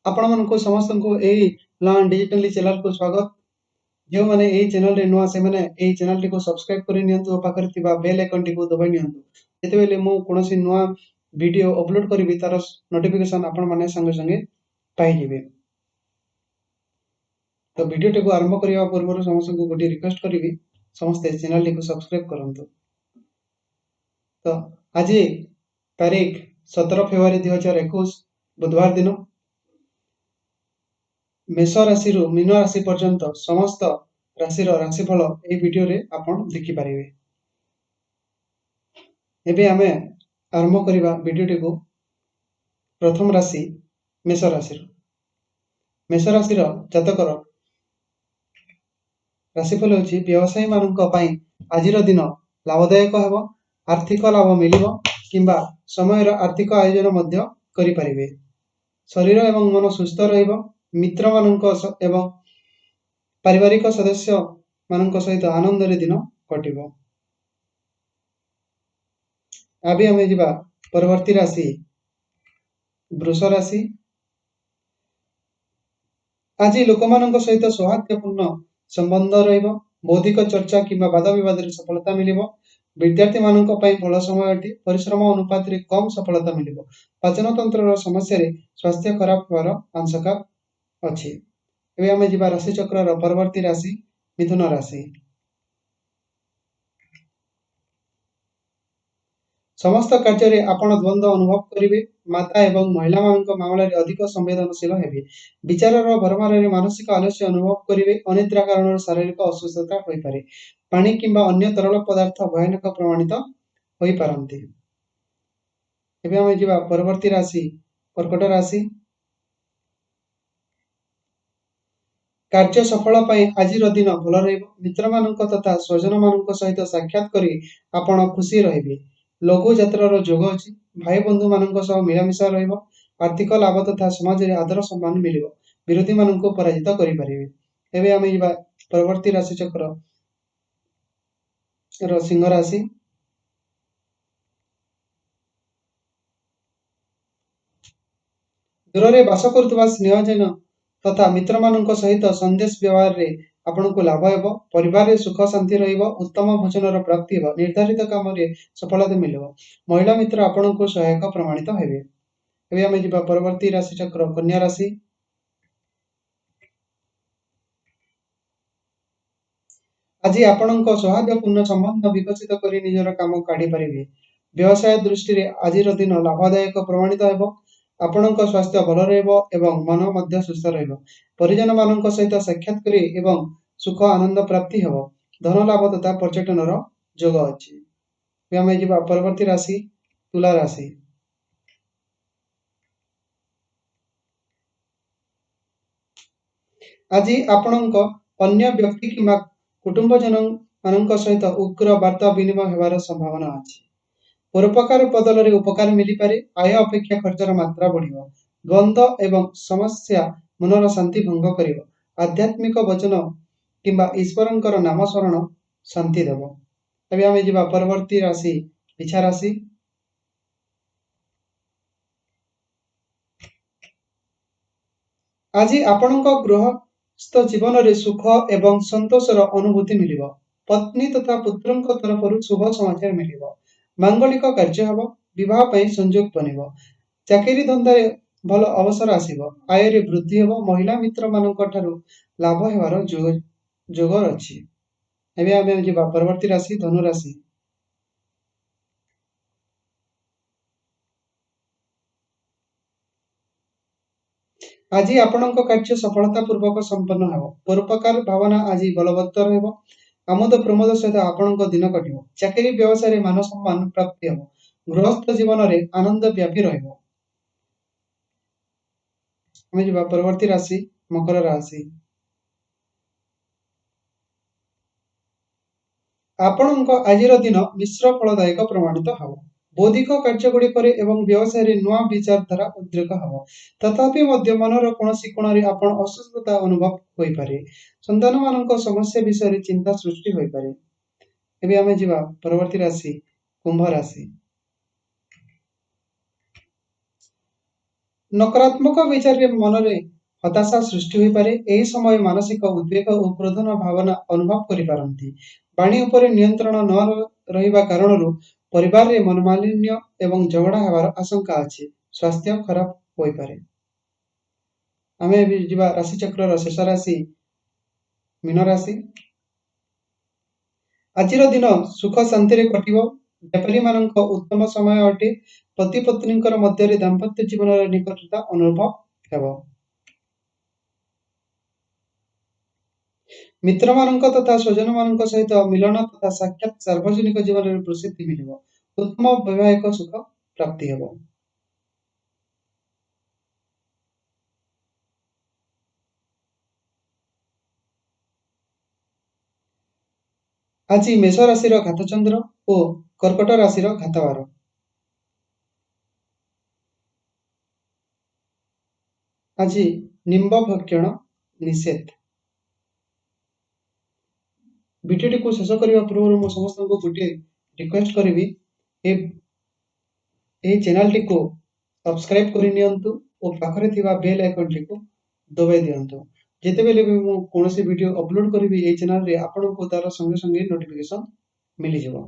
आपण मानक समस्त को यही लर्न डिजिटली चैनल को स्वागत। जो मैंने यही चैनल रे नुआ से मैंने यही चैनल टी को सब्सक्राइब कर नियंतु पाखर थिबा बेल आइकन टी को दबाई नियंतु जेतेबेले मु कोनोसी नुआ वीडियो अपलोड करबी तार नोटिफिकेशन आपण माने संगे संगे पाई जिवे। तो वीडियो टी को आरंभ करिया पूर्व समस्त को गोटी रिक्वेस्ट करबी समस्त चैनल टी को सब्सक्राइब करंतु। तो आज तारीख 17 फेब्रुआरी 2021 बुधवार दिन मेष राशि मीन राशि पर्यंत समस्त राशि राशिफल ये वीडियो रे आपण देखि पारिबे। एबे आमे आरंभ करिबा वीडियोटी को। प्रथम राशि मेष राशि जातकर राशिफल होछि व्यवसायी मानक पई आजिर दिन लाभदायक हेबो। आर्थिक लाभ मिलिबो किंबा समयर आर्थिक आयोजन मध्य करि पारिबे। शरीर एवं मन सुस्थ रहिबो। मित्र मानक एवं पारिवारिक सदस्य मानक सहित आनंद रे दिन कटिबो। आबे हमें जिबा परवर्ती राशि वृष राशि। आज लोकमानक सहित सौहार्दपूर्ण संबंध रहिबो। बौद्धिक चर्चा किंबा वाद विवाद रे सफलता मिलिबो। विद्यार्थी मानक पई भल समय अटे। परिश्रम अनुपात रे कम सफलता मिलिबो। पाचन तंत्र रो समस्या रे स्वास्थ्य खराब होवार आंशका अछि। एबे हमें जिबा राशि चक्र रो परवर्ती राशि मिथुन राशि। समस्त कार्य रे आपण द्वंद्व अनुभव करिवे। माता एवं महिला मानक मामला रे अधिक संवेदनशील हेबे। विचार रो भरमार रे मानसिक आलस्य अनुभव करिवे। अनिद्रा कारण शारीरिक असुस्थता होई पारे। पानी किंबा अन्य तरल पदार्थ भयानक प्रमाणित होई पारंती। एबे हम जिबा परवर्ती राशि कर्कट राशि। कार्य सफल पई आजिर दिन भल रहइबो। मित्र मानक तथा स्वजन मानक सहित साक्षात करी आपण खुशी रहिबे। लघु यात्रार जोग अछि। भाई बंधु मानक सह मिलामिशा रहिबो। आर्थिक लाभ तथा समाज रे आदर सम्मान मिलिबो। विरोधी मानक पराजित करि पारिबे। एबे हम जिबा परवर्ती राशि चक्र रो सिंह राशि। दूर रे बास करुवा स्नेहजन तथा मित्र मानक सहित संदेश व्यवहार रे आपण को लाभ हेबो। परिवार रे सुख शांति रहिबो। उत्तम भोजन रो प्राप्ति हेबो। निर्धारित काम रे सफलता मिलिबो। महिला मित्र आपण को सहायक प्रमाणित हेबे। एबे हम जिबा परवर्ती राशि चक्र कन्या राशि। आज आपणक सौहार्दपूर्ण संबंध विकसित करी निजर काम काढी पारिबे। व्यवसाय दृष्टि रे आजिर दिन लाभदायक प्रमाणित हेबो। आपणक स्वास्थ्य भल रहइबो एवं मन मध्य सुस्थ रहइबो। परिजन मानक सहित साक्षात करी एवं सुख आनंद प्राप्ति हेबो। धन लाभ तथा पर्यटन रो जोग अछि। एबे हम जिबा परवर्ती राशि तुला राशि। आज आपणक अन्य व्यक्ति किंबा कुटुंबजन मानक सहित उग्र वार्ता विनिमय हेबार संभावना अछि। परोपकार बदल रे उपकार मिली पारे। आय अपेक्षा खर्चर मात्रा बढ़िबो। द्वंद्व एवं समस्या मनर शांति भंग करिबो। आध्यात्मिक वचन किंबा ईश्वरंकर नाम स्मरण शांति देबो। एबे हम जिबा परवर्ती राशि पिछा राशि। आज आपणक गृहस्थ जीवन रे सुख एवं संतोषर अनुभूति मिलिबो। पत्नी तथा पुत्रंक तरफरु शुभ समाचार मिलिबो। मांगलिक कार्य हेबो। विवाह पई संयोग बनिबो। चाकरी धंदा रे भल अवसर आसीबो। आय रे वृद्धि हेबो। महिला मित्र मानक ठारू लाभ हेबार जोग अछि। एबे हम जिबा परवर्ती राशि धनु राशि। आज आपणक कार्य सफलता पूर्वक संपन्न हेबो। परोपकार भावना आज बलवत्तर हेबो। आमोद प्रमोद सहित आपणक दिन कटिबो। चाकरी व्यवसाय रे मान सम्मान प्राप्ति हेबो। गृहस्थ जीवन रे आनंद व्यापी रहिबो। हम जिबा परवर्ती राशि मकर राशि। आपणक आजिर दिन मिश्र फलदायक प्रमाणित हेबो। बौद्धिक कार्य गुड़िक एवं व्यवसाय रे नुआ विचारधारा उद्रेक हेबो। तथापि मध्य मनर कोनोसी कोण रे आपण अस्वस्थता अनुभव होई पारे। संतान मानक समस्या विषय रे चिंता सृष्टि होई पारे। एबे हम जिबा परवर्ती राशि कुंभ राशि। नकारात्मक विचार मन में हताशा सृष्टि हो पारे। एही समय मानसिक उद्वेग और क्रोधन भावना अनुभव करिपारନ୍ତି। वाणी उपर नियंत्रण न रहिबा कारणरू परिवार रे मनमालिन्य एवं झगड़ा हेबार आशंका अछि। स्वास्थ्य खराब होई पारे। आमे एबी जिबा राशि चक्र शेष राशि मीन राशि। आजिर दिन सुख शांति रे कटिबो। व्यापारी मानक उत्तम समय अटे। पति पत्नी मध्य दाम्पत्य जीवन निकटता अनुभव हेब। मित्र मानक तथा स्वजन मानक सहित मिलन तथा साक्षात सार्वजनिक जीवन में प्रसिद्धि मिलिब। उत्तम वैवाहिक सुख प्राप्ति हेब। आज मेष राशि घातचंद्र और कर्कट राशि घातवार। आज निम्ब भक्षण निषेध। भिडियोटी को शेष करने पूर्व मु समस्त को गोटे रिक्वेस्ट करी चैनल टी को सब्सक्राइब करनी और पाखरे थिबा बेल आइकन टी को दबाई दियंतु। जेतेबेले भी मु कोनोसी वीडियो अपलोड करी ए चैनल रे आपन को तार संगे संगे नोटिफिकेशन मिली जबो।